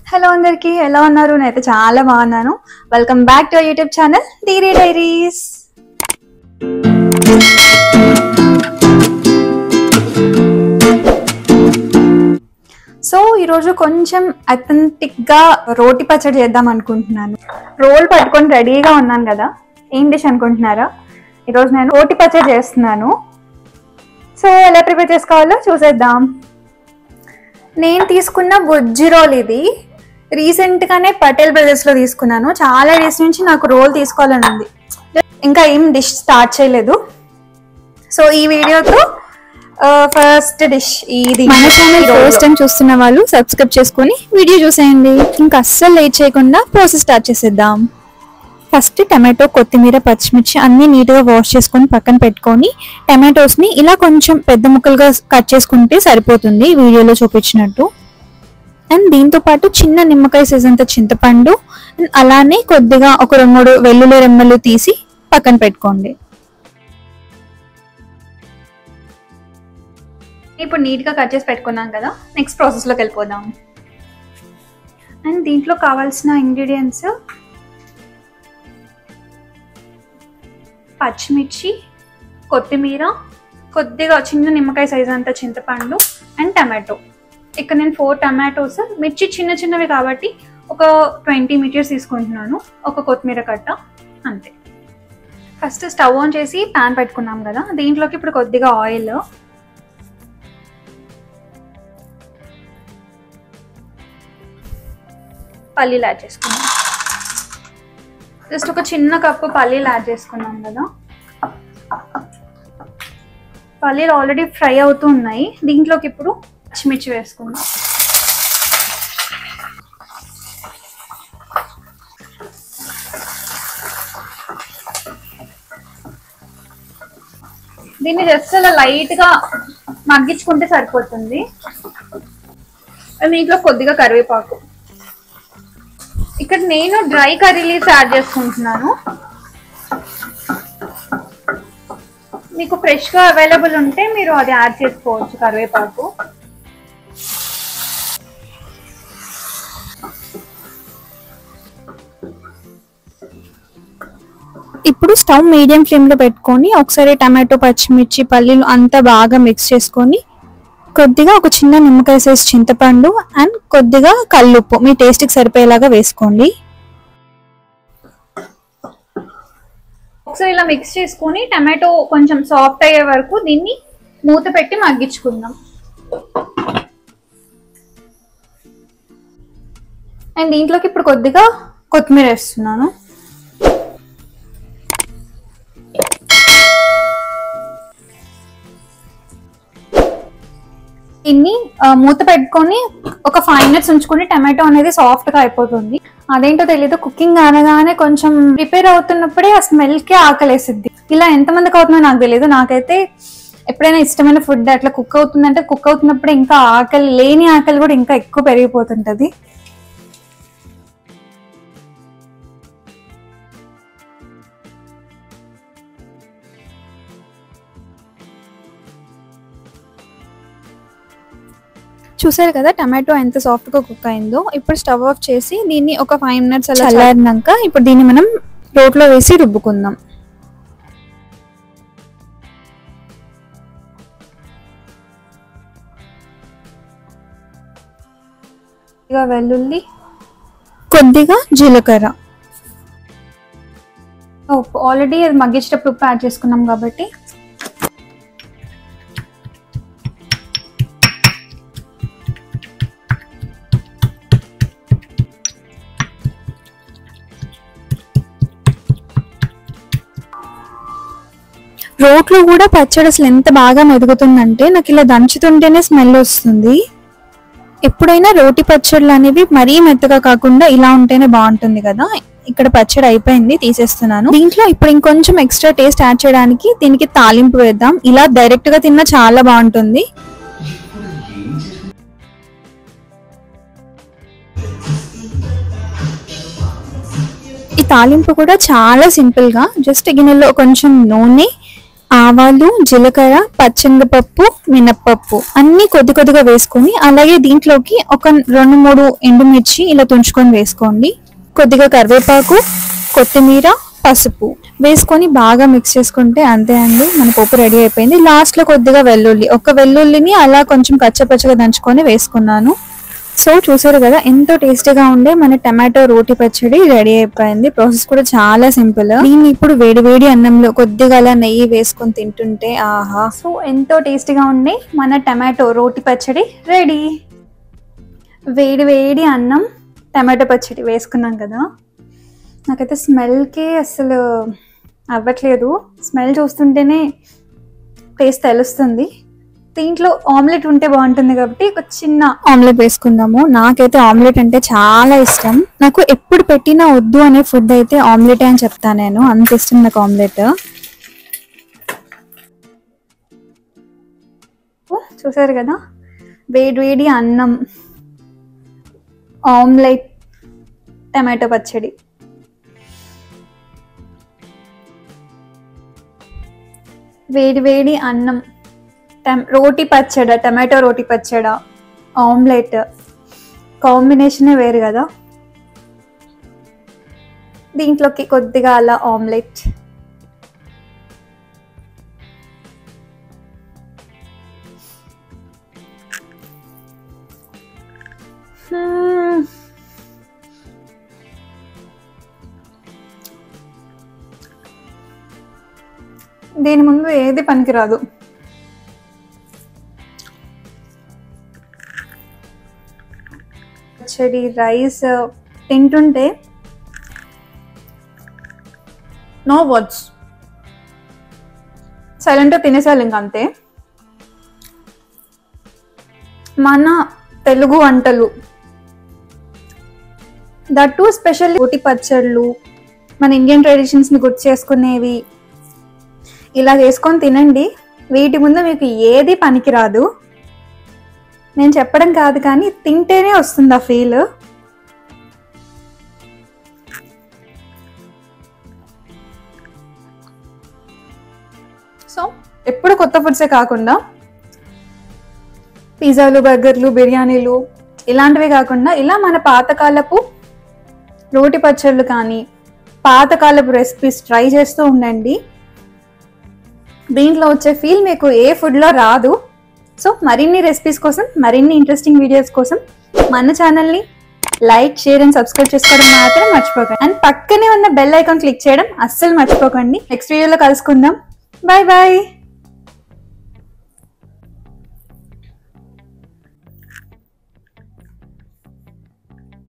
Hello అందరికీ ఎలా ఉన్నారు? నేనైతే చాలా బాగున్నాను. Welcome back to our YouTube channel Dheeri diaries. So ఈరోజు కొంచెం అథెంటిక్గా రోటి పచ్చడి చేద్దాం అనుకుంటున్నాను. రోల్ పట్టుకొని రెడీగా ఉన్నాను కదా, ఏం డిష్ అనుకుంటున్నారా? ఈరోజు నేను రోటి పచ్చడి చేస్తున్నాను. సో ఎలా ప్రిపేర్ చేసుకోవాలో చూసేద్దాం. నేను తీసుకున్న బుజ్జి రోల్ ఇది. రీసెంట్గానే పటేల్ బ్రదర్స్లో తీసుకున్నాను. చాలా డేస్ నుంచి నాకు రోల్ తీసుకోవాలని ఉంది, ఇంకా ఏం డిష్ స్టార్ట్ చేయలేదు. సో ఈ వీడియోతో ఫస్ట్ డిష్ ఇది. మన ఛానల్ ఫస్ట్ టైం చూస్తున్న వాళ్ళు సబ్స్క్రైబ్ చేసుకొని వీడియో చూసేయండి. ఇంకా అస్సలు లేట్ చేయకుండా ప్రాసెస్ స్టార్ట్ చేసేద్దాం. ఫస్ట్ టమాటో, కొత్తిమీర, పచ్చిమిర్చి అన్నీ నీట్గా వాష్ చేసుకొని పక్కన పెట్టుకొని టమాటోస్ని ఇలా కొంచెం పెద్ద ముక్కలుగా కట్ చేసుకుంటే సరిపోతుంది వీడియోలో చూపించినట్టు. అండ్ దీంతో పాటు చిన్న నిమ్మకాయ సైజ్ అంత చింతపండు, అండ్ అలానే కొద్దిగా ఒక 2-3 వెల్లుల్లి రెమ్మలు తీసి పక్కన పెట్టుకోండి. ఇప్పుడు నీట్గా కట్ చేసి పెట్టుకున్నాం కదా, నెక్స్ట్ ప్రాసెస్లోకి వెళ్ళిపోదాం. అండ్ దీంట్లో కావాల్సిన ఇంగ్రీడియంట్స్ పచ్చిమిర్చి, కొత్తిమీర, కొద్దిగా చిన్న నిమ్మకాయ సైజ్ అంత చింతపండు అండ్ టమాటో. ఇక్కడ నేను 4 టమాటోస్, మిర్చి చిన్న చిన్నవి కాబట్టి ఒక 20 మీటర్స్ తీసుకుంటున్నాను, ఒక కొత్తిమీర కట్ట అంతే. ఫస్ట్ స్టవ్ ఆన్ చేసి ప్యాన్ పెట్టుకున్నాం కదా, దీంట్లోకి ఇప్పుడు కొద్దిగా ఆయిల్, పల్లీలు యాడ్ చేసుకున్నాం. జస్ట్ ఒక చిన్న కప్పు పల్లీలు యాడ్ చేసుకున్నాం కదా. పల్లీలు ఆల్రెడీ ఫ్రై అవుతూ ఉన్నాయి. దీంట్లోకి ఇప్పుడు పచ్చిమిర్చి వేసుకుందాం. దీన్ని జస్ట్ అలా లైట్గా మగ్గించుకుంటే సరిపోతుంది. దీంట్లో కొద్దిగా కరివేపాకు. ఇక్కడ నేను డ్రై కర్రీ లీవ్స్ యాడ్ చేసుకుంటున్నాను. మీకు ఫ్రెష్గా అవైలబుల్ ఉంటే మీరు అది యాడ్ చేసుకోవచ్చు, కరివేపాకు. ఇప్పుడు స్టవ్ మీడియం ఫ్లేమ్లో పెట్టుకొని ఒకసారి టమాటో, పచ్చిమిర్చి, పల్లీలు అంతా బాగా మిక్స్ చేసుకొని కొద్దిగా ఒక చిన్న నిమ్మకాయ సైజ్ చింతపండు అండ్ కొద్దిగా కల్లుప్పు మీ టేస్ట్కి సరిపోయేలాగా వేసుకోండి. ఒకసారి ఇలా మిక్స్ చేసుకొని టమాటో కొంచెం సాఫ్ట్ అయ్యే వరకు దీన్ని మూత పెట్టి మగ్గించుకుందాం. అండ్ దీంట్లోకి ఇప్పుడు కొద్దిగా కొత్తిమీర వేస్తున్నాను. దీన్ని మూత పెట్టుకొని ఒక 5 minutes ఉంచుకొని టమాటో అనేది సాఫ్ట్గా అయిపోతుంది. అదేంటో తెలీదు, కుకింగ్ అనగానే కొంచెం ప్రిపేర్ అవుతున్నప్పుడే ఆ స్మెల్కే ఆకలేసిద్ది. ఇలా ఎంతమందికి అవుతుందో నాకు తెలియదు. నాకైతే ఎప్పుడైనా ఇష్టమైన ఫుడ్ అట్లా కుక్ అవుతుందంటే కుక్ అవుతున్నప్పుడే ఇంకా ఆకలి, లేని ఆకలి కూడా ఇంకా ఎక్కువ పెరిగిపోతుంటుంది. చూసారు కదా టమాటో ఎంత సాఫ్ట్గా కుక్ అయిందో. ఇప్పుడు స్టవ్ ఆఫ్ చేసి దీన్ని ఒక 5 minutes అలా చల్లారినాక ఇప్పుడు దీన్ని మనం రోట్లో వేసి రుబ్బుకుందాం. వెల్లుల్లి, కొద్దిగా జీలకర్ర, ఉప్పు. ఆల్రెడీ అది మగ్గించేటప్పుడు ఉప్పు యాడ్ చేసుకున్నాం కాబట్టి రోట్లో కూడా పచ్చడి అసలు ఎంత బాగా మెదుగుతుందంటే నాకు ఇలా దంచుతుంటేనే స్మెల్ వస్తుంది. ఎప్పుడైనా రోటి పచ్చళ్ళు అనేవి మరీ మెత్తగా కాకుండా ఇలా ఉంటేనే బాగుంటుంది కదా. ఇక్కడ పచ్చడి అయిపోయింది, తీసేస్తున్నాను. దీంట్లో ఇప్పుడు ఇంకొంచెం ఎక్స్ట్రా టేస్ట్ యాడ్ చేయడానికి దీనికి తాలింపు వేద్దాం. ఇలా డైరెక్ట్ గా తిన్నా చాలా బాగుంటుంది. ఈ తాలింపు కూడా చాలా సింపుల్ గా జస్ట్ గిన్నెలో కొంచెం నూనె, ఆవాలు, జీలకర్ర, పచ్చనగపప్పు, మినప్పప్పు అన్నీ కొద్దిగా వేసుకొని, అలాగే దీంట్లోకి ఒక 2-3 ఎండుమిర్చి ఇలా తుంచుకొని వేసుకోండి. కొద్దిగా కరివేపాకు, కొత్తిమీర, పసుపు వేసుకొని బాగా మిక్స్ చేసుకుంటే అంతే అండి, మన పప్పు రెడీ అయిపోయింది. లాస్ట్లో కొద్దిగా వెల్లుల్లి, ఒక వెల్లుల్లిని అలా కొంచెం కచ్చపచ్చగా దంచుకొని వేసుకున్నాను. సో చూసారు కదా, ఎంతో టేస్టీగా ఉండే మన టమాటో రోటి పచ్చడి రెడీ అయిపోయింది. ప్రాసెస్ కూడా చాలా సింపుల్. దీన్ని ఇప్పుడు వేడి అన్నంలో కొద్దిగా అలా నెయ్యి వేసుకొని తింటుంటే ఆహా. సో ఎంతో టేస్టీగా ఉండే మన టమాటో రోటి పచ్చడి రెడీ. వేడి అన్నం టమాటో పచ్చడి వేసుకున్నాం కదా, నాకైతే స్మెల్కే అసలు అవ్వట్లేదు. స్మెల్ చూస్తుంటేనే టేస్ట్ తెలుస్తుంది. దీంట్లో ఆమ్లెట్ ఉంటే బాగుంటుంది కాబట్టి ఒక చిన్న ఆమ్లెట్ వేసుకుందాము. నాకైతే ఆమ్లెట్ అంటే చాలా ఇష్టం. నాకు ఎప్పుడు పెట్టినా వద్దు అనే ఫుడ్ అయితే ఆమ్లెట్ అని చెప్తాను నేను, అంత ఇష్టం నాకు ఆమ్లెట్. చూసారు కదా, వేడి అన్నం, ఆమ్లెట్, టమాటో పచ్చడి. వేడి అన్నం, రోటి పచ్చడ, టమాటో రోటి పచ్చడ, ఆమ్లెట్ కాంబినేషనే వేరు కదా. దీంట్లోకి కొద్దిగా అలా ఆమ్లెట్, దీని ముందు ఏది పనికిరాదు. పచ్చడి, రైస్ తింటుంటే నో వర్డ్స్, సైలెంట్గా తినేసాలి ఇంక అంతే. మన తెలుగు వంటలు, దట్ టు స్పెషల్ రోటి పచ్చళ్ళు, మన ఇండియన్ ట్రెడిషన్స్ని గుర్తు చేసుకునేవి ఇలా చేసుకొని తినండి. వీటి ముందు మీకు ఏది పనికిరాదు. నేను చెప్పడం కాదు కానీ తింటేనే వస్తుంది ఆ ఫీల్. సో ఎప్పుడు కొత్త ఫుడ్సే కాకుండా పిజ్జాలు, బర్గర్లు, బిర్యానీలు ఇలాంటివి కాకుండా ఇలా మన పాతకాలపు రోటి పచ్చళ్ళు కానీ పాతకాలపు రెసిపీస్ ట్రై చేస్తూ ఉండండి. దీంట్లో వచ్చే ఫీల్ మీకు ఏ ఫుడ్లో రాదు. సో మరిన్ని రెసిపీస్ కోసం, మరిన్ని ఇంట్రెస్టింగ్ వీడియోస్ కోసం మన ఛానల్ని లైక్, షేర్ అండ్ సబ్స్క్రైబ్ చేసుకోవడం మాత్రం మర్చిపోకండి. అండ్ పక్కనే ఉన్న బెల్ ఐకాన్ క్లిక్ చేయడం అస్సలు మర్చిపోకండి. నెక్స్ట్ వీడియోలో కలుసుకుందాం. బాయ్.